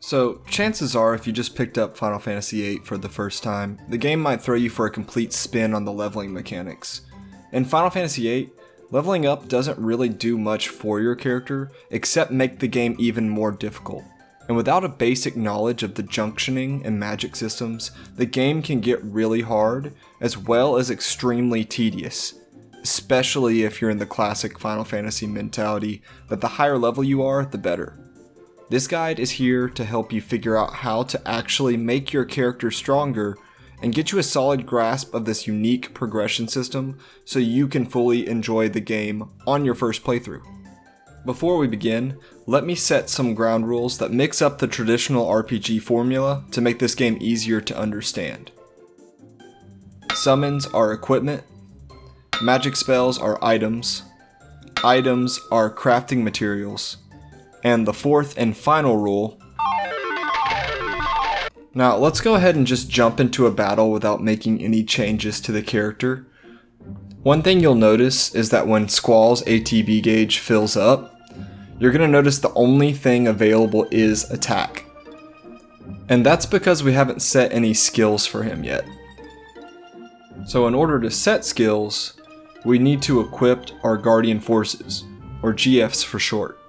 So, chances are if you just picked up Final Fantasy VIII for the first time, the game might throw you for a complete spin on the leveling mechanics. In Final Fantasy VIII, leveling up doesn't really do much for your character, except make the game even more difficult. And without a basic knowledge of the junctioning and magic systems, the game can get really hard, as well as extremely tedious. Especially if you're in the classic Final Fantasy mentality that the higher level you are, the better. This guide is here to help you figure out how to actually make your character stronger and get you a solid grasp of this unique progression system so you can fully enjoy the game on your first playthrough. Before we begin, let me set some ground rules that mix up the traditional RPG formula to make this game easier to understand. Summons are equipment, magic spells are items are crafting materials, and the fourth and final rule. Now let's go ahead and just jump into a battle without making any changes to the character. One thing you'll notice is that when Squall's ATB gauge fills up, you're going to notice the only thing available is attack. And that's because we haven't set any skills for him yet. So in order to set skills, we need to equip our Guardian Forces, or GFs for short.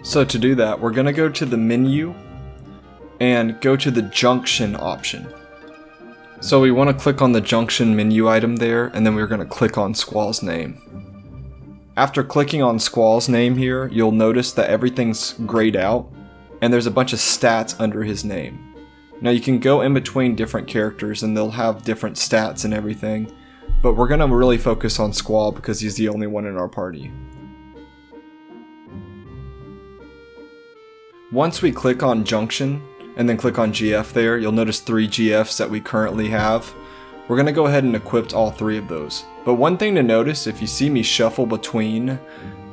So to do that, we're going to go to the menu and go to the junction option. So we want to click on the junction menu item there, and then we're going to click on Squall's name. After clicking on Squall's name here, you'll notice that everything's grayed out, and there's a bunch of stats under his name. Now you can go in between different characters and they'll have different stats and everything, but we're going to really focus on Squall because he's the only one in our party. Once we click on Junction, and then click on GF there, you'll notice 3 GFs that we currently have. We're going to go ahead and equip all 3 of those. But one thing to notice, if you see me shuffle between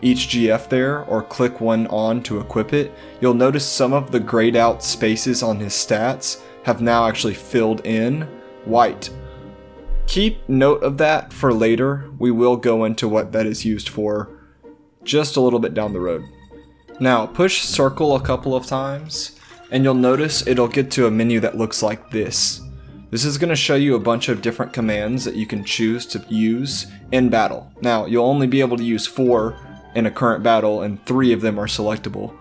each GF there, or click one on to equip it, you'll notice some of the grayed out spaces on his stats have now actually filled in white. Keep note of that for later. We will go into what that is used for just a little bit down the road. Now push circle a couple of times and you'll notice it'll get to a menu that looks like this. This is going to show you a bunch of different commands that you can choose to use in battle. Now you'll only be able to use 4 in a current battle and 3 of them are selectable.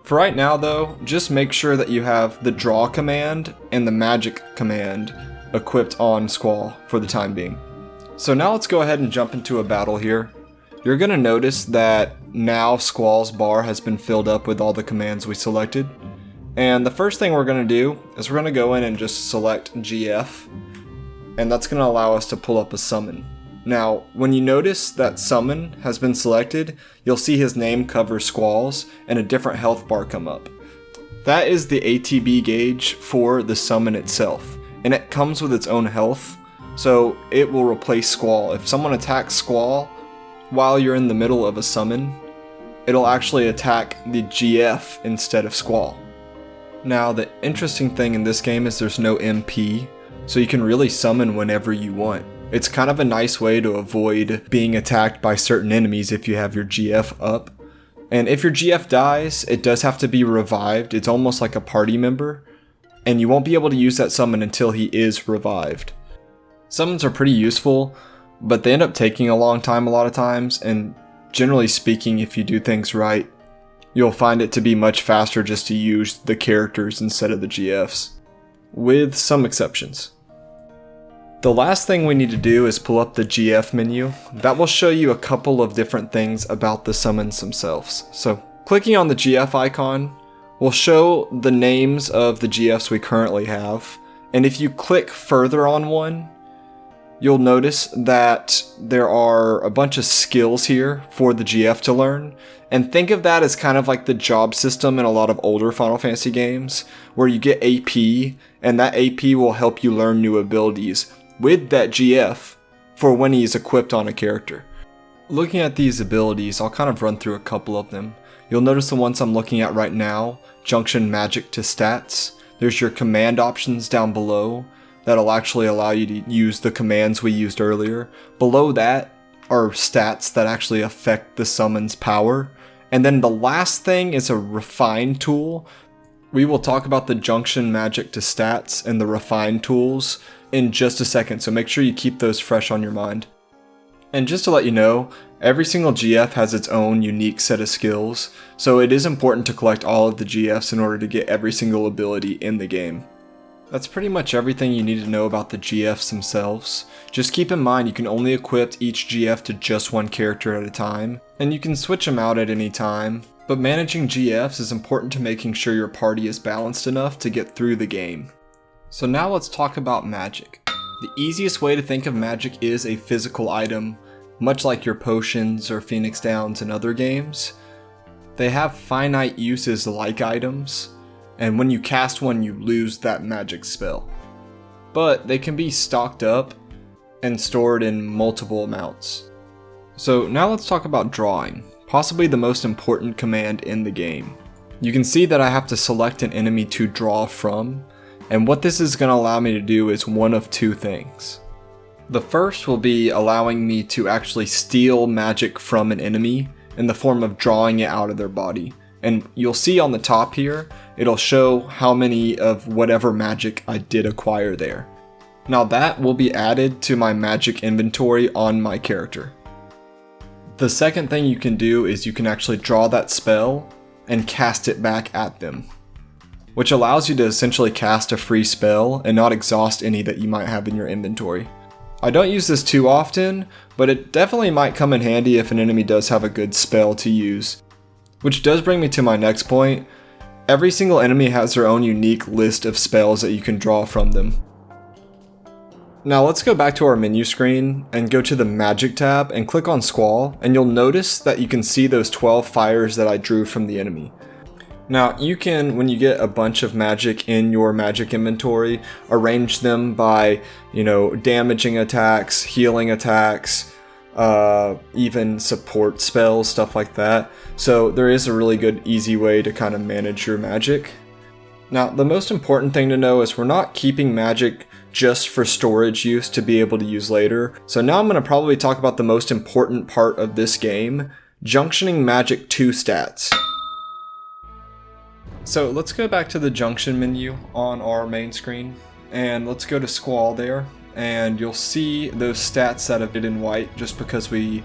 For right now though, just make sure that you have the draw command and the magic command equipped on Squall for the time being. So now let's go ahead and jump into a battle here. You're going to notice that now Squall's bar has been filled up with all the commands we selected. And the first thing we're going to do is we're going to go in and just select GF. And that's going to allow us to pull up a summon. Now, when you notice that summon has been selected, you'll see his name cover Squall's and a different health bar come up. That is the ATB gauge for the summon itself. And it comes with its own health, so it will replace Squall. If someone attacks Squall while you're in the middle of a summon, it'll actually attack the GF instead of Squall. Now the interesting thing in this game is there's no MP, so you can really summon whenever you want. It's kind of a nice way to avoid being attacked by certain enemies if you have your GF up. And if your GF dies, it does have to be revived. It's almost like a party member, and you won't be able to use that summon until he is revived. Summons are pretty useful, but they end up taking a long time a lot of times, and generally speaking, if you do things right, you'll find it to be much faster just to use the characters instead of the GFs, with some exceptions. The last thing we need to do is pull up the GF menu. That will show you a couple of different things about the summons themselves. So clicking on the GF icon will show the names of the GFs we currently have, and if you click further on one, you'll notice that there are a bunch of skills here for the GF to learn. And think of that as kind of like the job system in a lot of older Final Fantasy games, where you get AP, and that AP will help you learn new abilities with that GF for when he's equipped on a character. Looking at these abilities, I'll kind of run through a couple of them. You'll notice the ones I'm looking at right now, Junction Magic to Stats. There's your command options down below. That'll actually allow you to use the commands we used earlier. Below that are stats that actually affect the summon's power. And then the last thing is a refine tool. We will talk about the junction magic to stats and the refine tools in just a second, so make sure you keep those fresh on your mind. And just to let you know, every single GF has its own unique set of skills, so it is important to collect all of the GFs in order to get every single ability in the game. That's pretty much everything you need to know about the GFs themselves. Just keep in mind you can only equip each GF to just one character at a time, and you can switch them out at any time, but managing GFs is important to making sure your party is balanced enough to get through the game. So now let's talk about magic. The easiest way to think of magic is a physical item, much like your potions or Phoenix Downs in other games. They have finite uses like items, and when you cast one you lose that magic spell. But they can be stocked up and stored in multiple amounts. So now let's talk about drawing, possibly the most important command in the game. You can see that I have to select an enemy to draw from, and what this is going to allow me to do is one of two things. The first will be allowing me to actually steal magic from an enemy in the form of drawing it out of their body. And you'll see on the top here, it'll show how many of whatever magic I did acquire there. Now that will be added to my magic inventory on my character. The second thing you can do is you can actually draw that spell and cast it back at them, which allows you to essentially cast a free spell and not exhaust any that you might have in your inventory. I don't use this too often, but it definitely might come in handy if an enemy does have a good spell to use. Which does bring me to my next point. Every single enemy has their own unique list of spells that you can draw from them. Now let's go back to our menu screen and go to the Magic tab and click on Squall, and you'll notice that you can see those 12 fires that I drew from the enemy. Now you can, when you get a bunch of magic in your magic inventory, arrange them by, damaging attacks, healing attacks, even support spells, stuff like that. So there is a really good, easy way to kind of manage your magic. Now the most important thing to know is we're not keeping magic just for storage use to be able to use later. So now I'm going to probably talk about the most important part of this game, junctioning magic to stats. So let's go back to the junction menu on our main screen, and let's go to Squall there, and you'll see those stats that have been in white just because we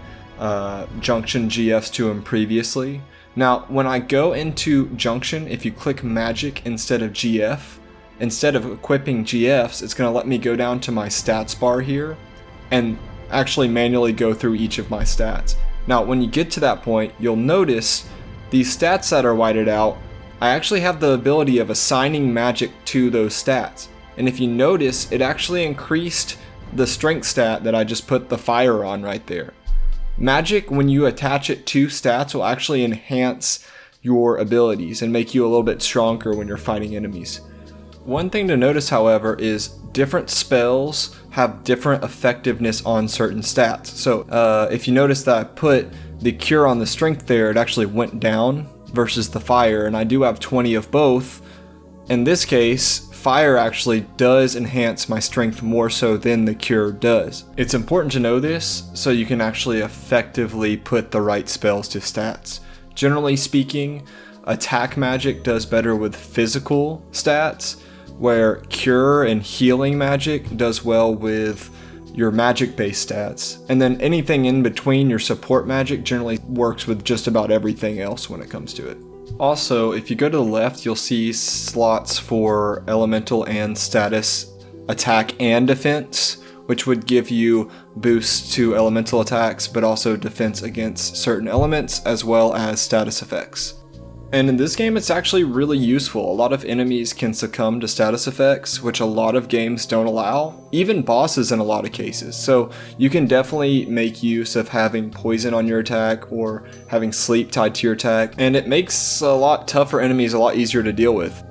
junction GFs to them previously. Now when I go into junction, if you click magic instead of GF, instead of equipping GFs, it's going to let me go down to my stats bar here and actually manually go through each of my stats. Now when you get to that point, you'll notice these stats that are whited out, I actually have the ability of assigning magic to those stats. And if you notice, it actually increased the strength stat that I just put the fire on right there. Magic, when you attach it to stats, will actually enhance your abilities and make you a little bit stronger when you're fighting enemies. One thing to notice, however, is different spells have different effectiveness on certain stats. So if you notice that I put the cure on the strength there, it actually went down versus the fire, and I do have 20 of both. In this case, fire actually does enhance my strength more so than the cure does. It's important to know this so you can actually effectively put the right spells to stats. Generally speaking, attack magic does better with physical stats, where cure and healing magic does well with your magic based stats, and then anything in between, your support magic, generally works with just about everything else when it comes to it. Also, if you go to the left, you'll see slots for elemental and status, attack and defense, which would give you boosts to elemental attacks, but also defense against certain elements, as well as status effects. And in this game, it's actually really useful. A lot of enemies can succumb to status effects, which a lot of games don't allow, even bosses in a lot of cases. So you can definitely make use of having poison on your attack or having sleep tied to your attack, and it makes a lot tougher enemies a lot easier to deal with.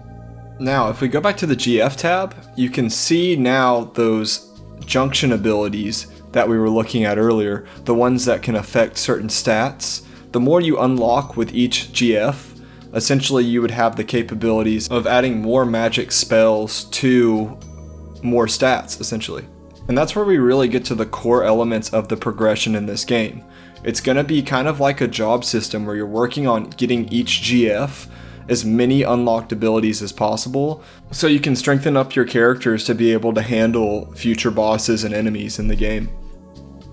Now, if we go back to the GF tab, you can see now those junction abilities that we were looking at earlier, the ones that can affect certain stats. The more you unlock with each GF, essentially you would have the capabilities of adding more magic spells to more stats, essentially. And that's where we really get to the core elements of the progression in this game. It's going to be kind of like a job system where you're working on getting each GF as many unlocked abilities as possible, so you can strengthen up your characters to be able to handle future bosses and enemies in the game.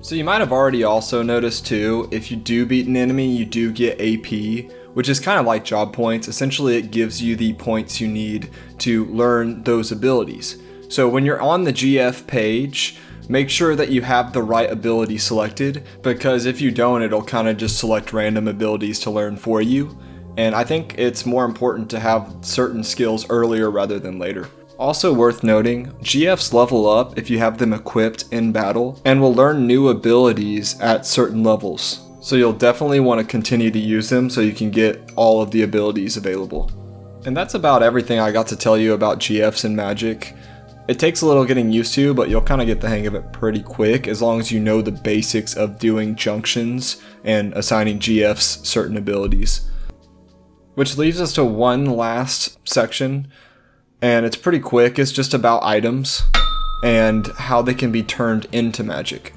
So you might have already also noticed too, if you do beat an enemy, you do get AP, which is kind of like job points. Essentially, it gives you the points you need to learn those abilities. So when you're on the GF page, make sure that you have the right ability selected, because if you don't, it'll kind of just select random abilities to learn for you. And I think it's more important to have certain skills earlier rather than later. Also worth noting, GFs level up if you have them equipped in battle, and will learn new abilities at certain levels. So you'll definitely want to continue to use them so you can get all of the abilities available. And that's about everything I got to tell you about GFs in Magic. It takes a little getting used to, but you'll kind of get the hang of it pretty quick as long as you know the basics of doing junctions and assigning GFs certain abilities. Which leaves us to one last section, and it's pretty quick. It's just about items and how they can be turned into magic.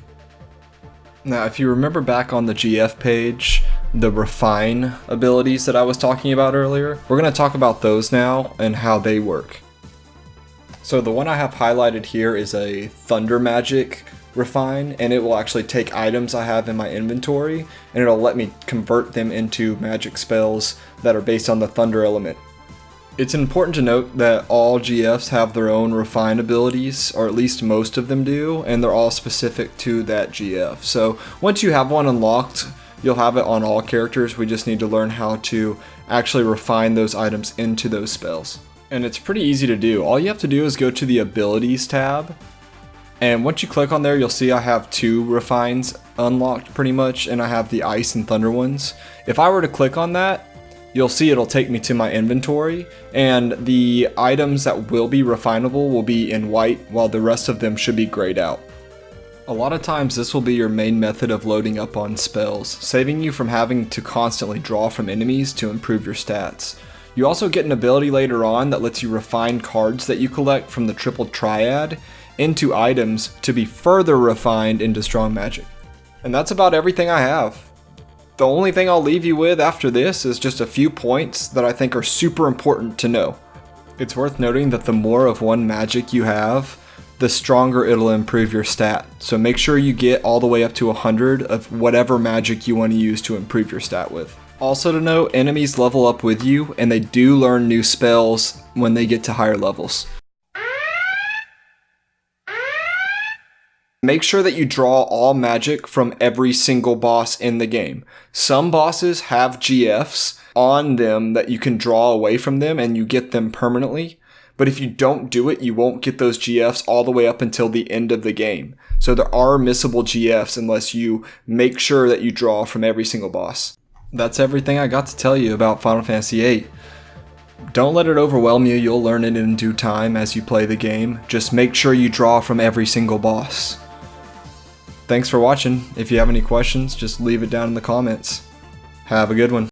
Now, if you remember back on the GF page, the refine abilities that I was talking about earlier, we're going to talk about those now and how they work. So the one I have highlighted here is a Thunder Magic refine, and it will actually take items I have in my inventory and it'll let me convert them into magic spells that are based on the thunder element. It's important to note that all GFs have their own refine abilities, or at least most of them do, and they're all specific to that GF. So once you have one unlocked, you'll have it on all characters. We just need to learn how to actually refine those items into those spells. And it's pretty easy to do. All you have to do is go to the Abilities tab, and once you click on there, you'll see I have two refines unlocked pretty much, and I have the Ice and Thunder ones. If I were to click on that, you'll see it'll take me to my inventory, and the items that will be refinable will be in white, while the rest of them should be grayed out. A lot of times this will be your main method of loading up on spells, saving you from having to constantly draw from enemies to improve your stats. You also get an ability later on that lets you refine cards that you collect from the Triple Triad into items to be further refined into strong magic. And that's about everything I have. The only thing I'll leave you with after this is just a few points that I think are super important to know. It's worth noting that the more of one magic you have, the stronger it'll improve your stat. So make sure you get all the way up to 100 of whatever magic you want to use to improve your stat with. Also to note, enemies level up with you, and they do learn new spells when they get to higher levels. Make sure that you draw all magic from every single boss in the game. Some bosses have GFs on them that you can draw away from them and you get them permanently. But if you don't do it, you won't get those GFs all the way up until the end of the game. So there are missable GFs unless you make sure that you draw from every single boss. That's everything I got to tell you about Final Fantasy VIII. Don't let it overwhelm you, you'll learn it in due time as you play the game. Just make sure you draw from every single boss. Thanks for watching. If you have any questions, just leave it down in the comments. Have a good one.